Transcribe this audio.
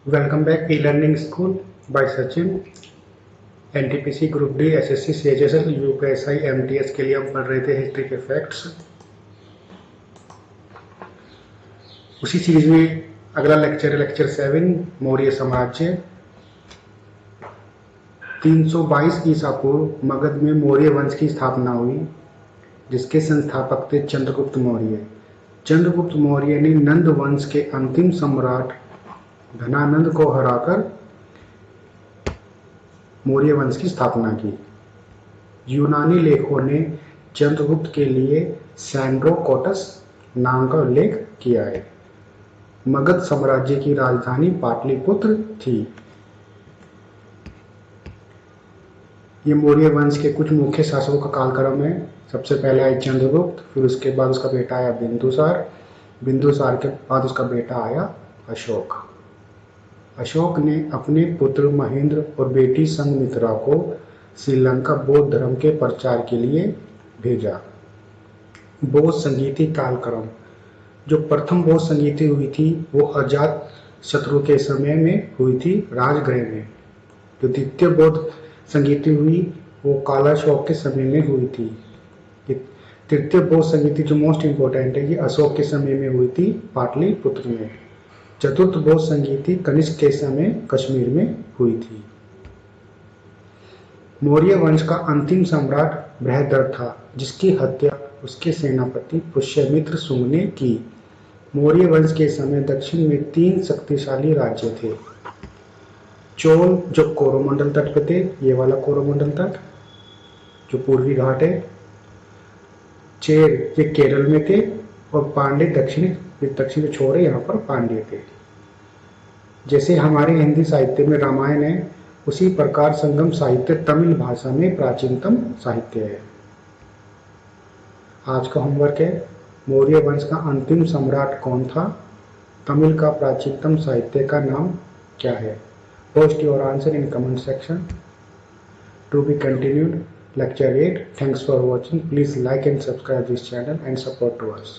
Welcome back e learning school by Sachin. NTPC group D SSC CHSL UPSI MTS के लिए हम पढ़ रहे थे हिस्ट्री के फैक्ट्स। उसी सीरीज में अगला लेक्चर है लेक्चर 7 मौर्य साम्राज्य। 322 ईसा पूर्व मगध में मौर्य वंश की स्थापना हुई, जिसके संस्थापक थे चंद्रगुप्त मौर्य। चंद्रगुप्त मौर्य ने नंद वंश के अंतिम सम्राट धनानंद को हराकर मौर्य वंश की स्थापना की। यूनानी लेखकों ने चंद्रगुप्त के लिए सैंड्रोकोटस नाम का उल्लेख किया है। मगध साम्राज्य की राजधानी पाटलिपुत्र थी। ये मौर्य वंश के कुछ मुख्य शासकों का कालक्रम है। सबसे पहले आया चंद्रगुप्त, फिर उसके बाद उसका बेटा आया बिंदुसार, बिंदुसार के बाद उसका बेटा आया अशोक। अशोक ने अपने पुत्र महेंद्र और बेटी संघमित्रा को श्रीलंका बौद्ध धर्म के प्रचार के लिए भेजा। बौद्ध संगीति कालक्रम। जो प्रथम बौद्ध संगीति हुई थी वो अजात शत्रु के समय में हुई थी राजगृह में। जो द्वितीय बौद्ध संगीति हुई वो कालाशोक के समय में हुई थी। तृतीय बौद्ध संगीति जो मोस्ट इम्पोर्टेंट है ये अशोक के समय में हुई थी पाटलिपुत्र में। चतुर्थ बौद्ध संगीति कनिष्क के समय कश्मीर में हुई थी। मौर्य वंश का अंतिम सम्राट बृहद्रथ था, जिसकी हत्या उसके सेनापति पुष्यमित्र शुंग ने की। मौर्य वंश के समय दक्षिण में 3 शक्तिशाली राज्य थे। चोल जो कोरोमंडल तट पे थे, ये वाला कोरोमंडल तट जो पूर्वी घाट है। चेर ये केरल में थे और पांड्य दक्षिणी छोर है, यहाँ पर पांड्य थे। जैसे हमारे हिंदी साहित्य में रामायण है, उसी प्रकार संगम साहित्य तमिल भाषा में प्राचीनतम साहित्य है। आज का होमवर्क है मौर्य वंश का अंतिम सम्राट कौन था, तमिल का प्राचीनतम साहित्य का नाम क्या है। Post your answer in comment section. To be continued lecture 8. Thanks for watching. Please like and subscribe this channel and support to us.